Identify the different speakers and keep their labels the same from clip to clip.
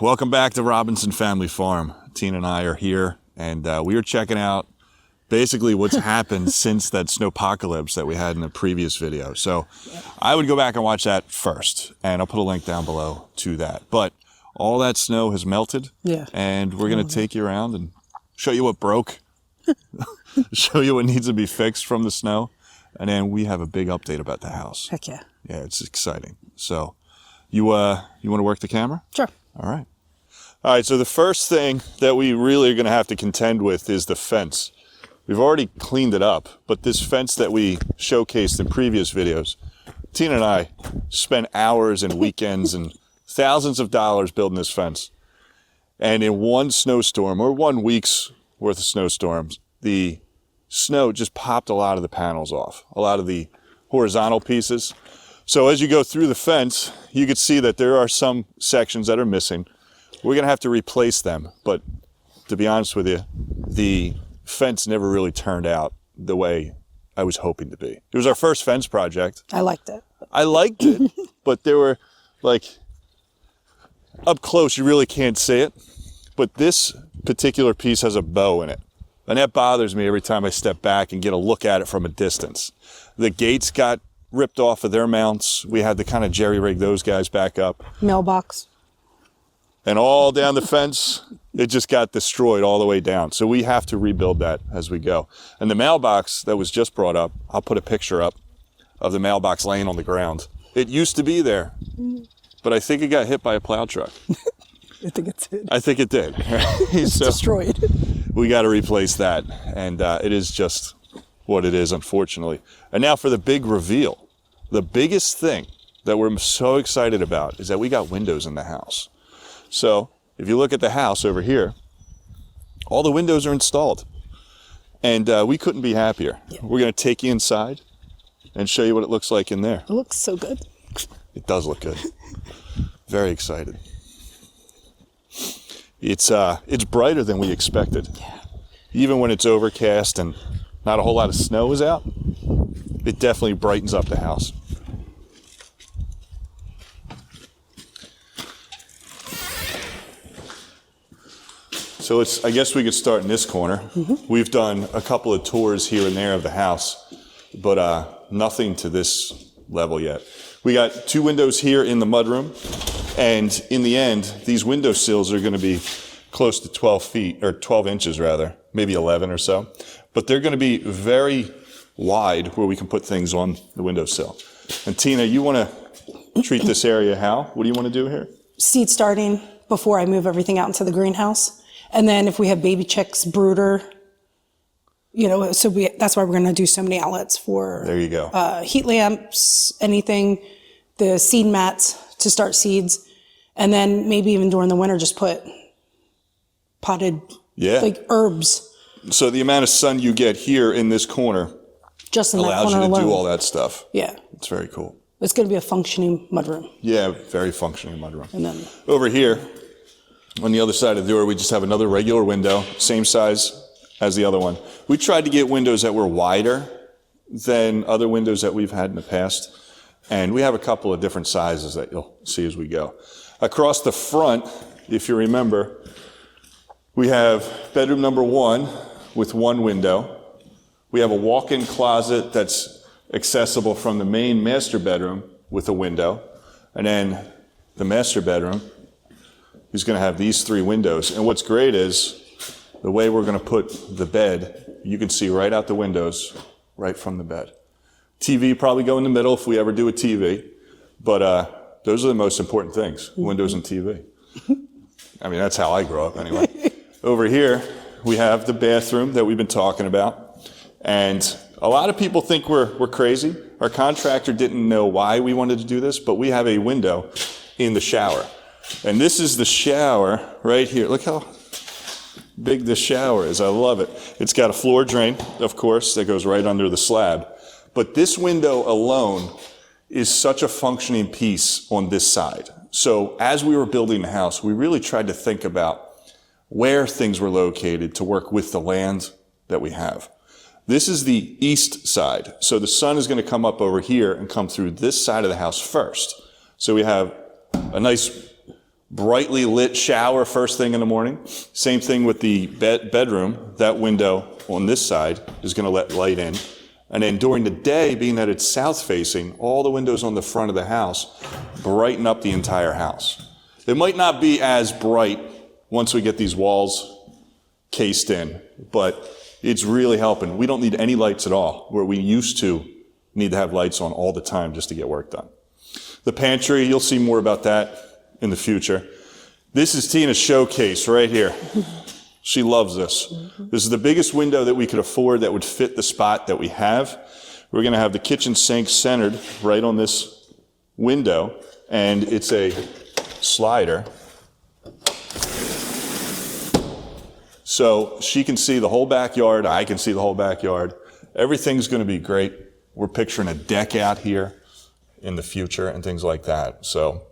Speaker 1: welcome back to Robinson Family Farm. Tina and I are here, and we are checking out basically what's happened since that snowpocalypse that we had in the previous video. So I would go back and watch that first, and I'll put a link down below to that. But all that snow has melted, and we're going to take you around and show you what broke, show you what needs to be fixed from the snow, and then we have a big update about the house.
Speaker 2: Heck yeah.
Speaker 1: Yeah, it's exciting. So you want to work the camera?
Speaker 2: Sure.
Speaker 1: All right. All right, so the first thing that we really are going to have to contend with is the fence. We've already cleaned it up, but this fence that we showcased in previous videos, Tina and I spent hours and weekends and thousands of dollars building this fence. And in one snowstorm, or 1 week's worth of snowstorms, the snow just popped a lot of the panels off, a lot of the horizontal pieces. So as you go through the fence, you can see that there are some sections that are missing. We're going to have to replace them, but to be honest with you, the fence never really turned out the way I was hoping to be. It was our first fence project.
Speaker 2: I liked it.
Speaker 1: I liked it, but there were, like, up close you really can't see it, but this particular piece has a bow in it, and that bothers me every time I step back and get a look at it from a distance. The gates got ripped off of their mounts. We had to kind of jerry-rig those guys back up.
Speaker 2: Mailbox.
Speaker 1: And all down the fence, it just got destroyed all the way down. So we have to rebuild that as we go. And the mailbox that was just brought up, I'll put a picture up of the mailbox laying on the ground. It used to be there, but I think it got hit by a plow truck.
Speaker 2: I think it did.
Speaker 1: I think it did.
Speaker 2: It's
Speaker 1: so
Speaker 2: destroyed.
Speaker 1: We got to replace that. And it is just what it is, unfortunately. And now for the big reveal. The biggest thing that we're so excited about is that we got windows in the house. So if you look at the house over here, all the windows are installed. And we couldn't be happier. Yeah. We're going to take you inside and show you what it looks like in there.
Speaker 2: It looks so good.
Speaker 1: It does look good. Very excited. It's brighter than we expected.
Speaker 2: Yeah.
Speaker 1: Even when it's overcast and not a whole lot of snow is out, it definitely brightens up the house. So I guess we could start in this corner. Mm-hmm. We've done a couple of tours here and there of the house, but nothing to this level yet. We got 2 windows here in the mudroom, and in the end, these window sills are going to be close to 12 feet, or 12 inches rather, maybe 11 or so. But they're going to be very wide where we can put things on the windowsill. And Tina, you want to treat this area how? What do you want to do here?
Speaker 2: Seed starting before I move everything out into the greenhouse. And then if we have baby chicks, brooder, so that's why we're going to do so many outlets for
Speaker 1: there you go.
Speaker 2: Heat lamps, anything, the seed mats to start seeds. And then maybe even during the winter, just put potted like herbs.
Speaker 1: So the amount of sun you get here in this corner
Speaker 2: just in
Speaker 1: allows
Speaker 2: that corner
Speaker 1: you to
Speaker 2: alone.
Speaker 1: do all that stuff.
Speaker 2: Yeah.
Speaker 1: It's very cool.
Speaker 2: It's going to be a functioning mudroom.
Speaker 1: Yeah, very functioning mudroom.
Speaker 2: And then
Speaker 1: over here, on the other side of the door, we just have another regular window, same size as the other one. We tried to get windows that were wider than other windows that we've had in the past. And we have a couple of different sizes that you'll see as we go. Across the front, if you remember, we have bedroom number 1 with 1 window. We have a walk-in closet that's accessible from the main master bedroom with a window. And then the master bedroom is going to have these 3 windows. And what's great is the way we're going to put the bed, you can see right out the windows, right from the bed. TV probably go in the middle if we ever do a TV. But those are the most important things, windows and TV. I mean, that's how I grew up anyway. Over here, we have the bathroom that we've been talking about. And a lot of people think we're crazy. Our contractor didn't know why we wanted to do this, but we have a window in the shower. And this is the shower right here. Look how big the shower is. I love it. It's got a floor drain, of course, that goes right under the slab. But this window alone is such a functioning piece on this side. So as we were building the house, we really tried to think about where things were located to work with the land that we have. This is the east side. So the sun is going to come up over here and come through this side of the house first. So we have a nice brightly lit shower first thing in the morning. Same thing with the bedroom. That window on this side is going to let light in. And then during the day, being that it's south facing, all the windows on the front of the house brighten up the entire house. It might not be as bright once we get these walls cased in, but it's really helping. We don't need any lights at all, where we used to need to have lights on all the time just to get work done. The pantry, you'll see more about that in the future. This is Tina's showcase right here. She loves this. This is the biggest window that we could afford that would fit the spot that we have. We're going to have the kitchen sink centered right on this window, and it's a slider. So she can see the whole backyard. I can see the whole backyard. Everything's going to be great. We're picturing a deck out here in the future and things like that. So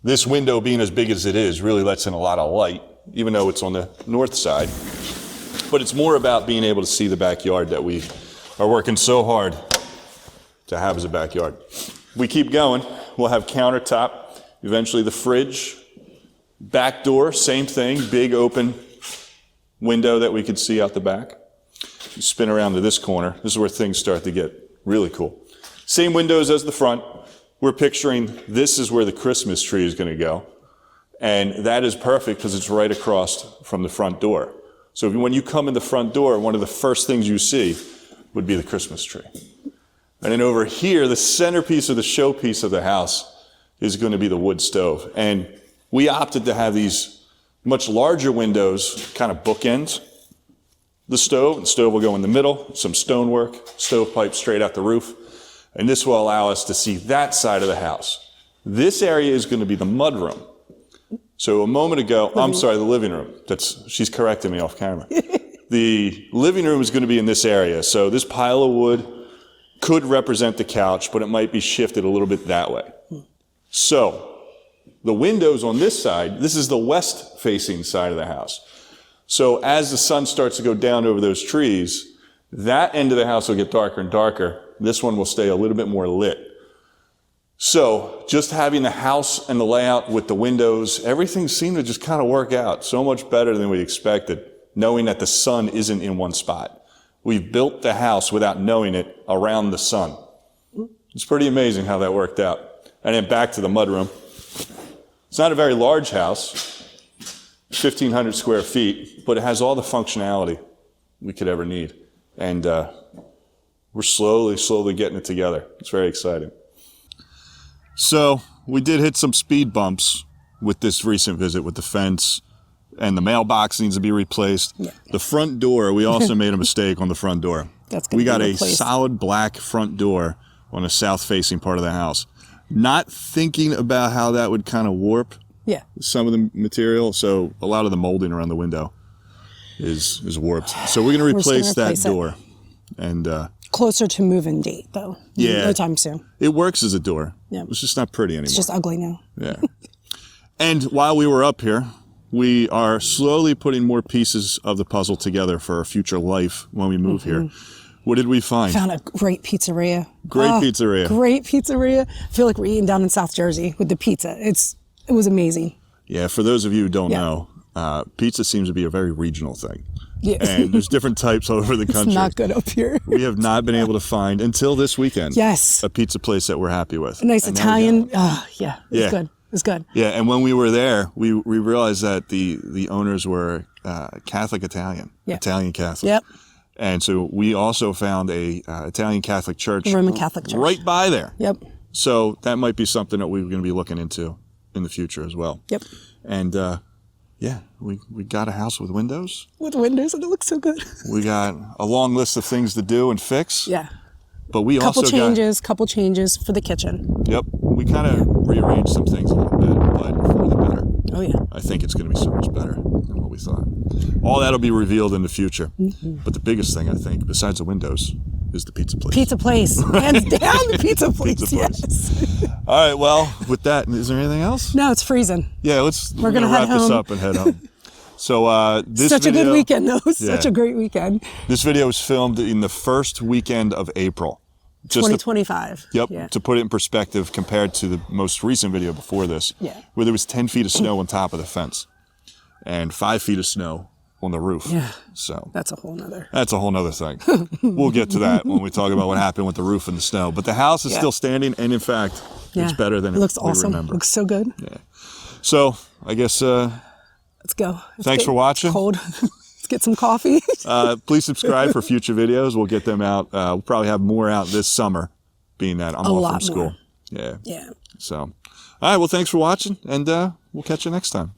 Speaker 1: this window being as big as it is really lets in a lot of light, even though it's on the north side. But it's more about being able to see the backyard that we are working so hard to have as a backyard. We keep going. We'll have countertop, eventually the fridge, back door, same thing, big open window that we could see out the back. You spin around to this corner. This is where things start to get really cool. Same windows as the front. We're picturing this is where the Christmas tree is going to go. And that is perfect because it's right across from the front door. So when you come in the front door, one of the first things you see would be the Christmas tree. And then over here, the centerpiece or the showpiece of the house is going to be the wood stove. And we opted to have these much larger windows kind of bookends the stove. The stove will go in the middle, some stonework, stovepipe straight out the roof. And this will allow us to see that side of the house. This area is going to be the mudroom. So a moment ago, I'm sorry, the living room. She's correcting me off camera. The living room is going to be in this area. So this pile of wood could represent the couch, but it might be shifted a little bit that way. So the windows on this side, this is the west facing side of the house. So as the sun starts to go down over those trees, that end of the house will get darker and darker. This one will stay a little bit more lit. So just having the house and the layout with the windows, everything seemed to just kind of work out so much better than we expected, knowing that the sun isn't in one spot. We've built the house without knowing it around the sun. It's pretty amazing how that worked out. And then back to the mudroom. It's not a very large house, 1,500 square feet, but it has all the functionality we could ever need. And we're slowly getting it together. It's very exciting. So we did hit some speed bumps with this recent visit with the fence, and the mailbox needs to be replaced. Yeah. The front door, we also made a mistake on the front door. We got a solid black front door on the south-facing part of the house. Not thinking about how that would kind of warp some of the material, so a lot of the molding around the window is warped. So we're going to replace that door. And
Speaker 2: closer to move-in date, though.
Speaker 1: Yeah.
Speaker 2: No time soon.
Speaker 1: It works as a door.
Speaker 2: Yeah.
Speaker 1: It's just not pretty anymore.
Speaker 2: It's just ugly now.
Speaker 1: Yeah. And while we were up here, we are slowly putting more pieces of the puzzle together for our future life when we move here. What did we find?
Speaker 2: Found a great pizzeria.
Speaker 1: Great pizzeria.
Speaker 2: Great pizzeria. I feel like we're eating down in South Jersey with the pizza. It was amazing.
Speaker 1: Yeah, for those of you who don't know, pizza seems to be a very regional thing.
Speaker 2: Yes.
Speaker 1: And there's different types all over the country.
Speaker 2: It's not good up here.
Speaker 1: We have not been able to find, until this weekend, a pizza place that we're happy with.
Speaker 2: A nice Italian. It's good. It's good.
Speaker 1: Yeah, and when we were there, we realized that the owners were Catholic Italian, Italian Catholic.
Speaker 2: Yep.
Speaker 1: And so we also found a Italian Catholic church.
Speaker 2: Roman Catholic church.
Speaker 1: Right by there.
Speaker 2: Yep.
Speaker 1: So that might be something that we're going to be looking into in the future as well.
Speaker 2: Yep.
Speaker 1: And we got a house with windows.
Speaker 2: With windows, and it looks so good.
Speaker 1: We got a long list of things to do and fix.
Speaker 2: Yeah.
Speaker 1: But we
Speaker 2: couple
Speaker 1: also
Speaker 2: changes for the kitchen.
Speaker 1: Yep. We kind of rearranged some things a little bit, but for the better.
Speaker 2: Oh, yeah.
Speaker 1: I think it's going to be so much better than what we thought. All that'll be revealed in the future. Mm-hmm. But the biggest thing, I think, besides the windows, is the pizza place.
Speaker 2: Pizza place. Hands down, the pizza place.
Speaker 1: Pizza place.
Speaker 2: Yes.
Speaker 1: All right. Well, with that, is there anything else?
Speaker 2: No, it's freezing.
Speaker 1: Yeah, we're going to wrap this up and head home. So this
Speaker 2: Such
Speaker 1: video,
Speaker 2: a good weekend, though. Such a great weekend.
Speaker 1: This video was filmed in the first weekend of April. Just
Speaker 2: 2025.
Speaker 1: Yep.
Speaker 2: Yeah.
Speaker 1: To put it in perspective, compared to the most recent video before this,
Speaker 2: Yeah.
Speaker 1: where there was 10 feet of snow on top of the fence and 5 feet of snow on the roof.
Speaker 2: Yeah.
Speaker 1: So
Speaker 2: That's a whole nother.
Speaker 1: that's a whole nother thing. We'll get to that when we talk about what happened with the roof and the snow. But the house is
Speaker 2: Yeah.
Speaker 1: still standing, and in fact,
Speaker 2: Yeah.
Speaker 1: it's better than
Speaker 2: it looks
Speaker 1: we
Speaker 2: awesome.
Speaker 1: remember.
Speaker 2: Looks so good.
Speaker 1: Yeah. So I guess
Speaker 2: Let's go. It's
Speaker 1: thanks for
Speaker 2: getting
Speaker 1: watching.
Speaker 2: Cold. Let's get some coffee.
Speaker 1: Please subscribe for future videos. We'll get them out. We'll probably have more out this summer, being that I'm off
Speaker 2: lot
Speaker 1: from school.
Speaker 2: more.
Speaker 1: Yeah.
Speaker 2: Yeah.
Speaker 1: So, all right. Well, thanks for watching, and we'll catch you next time.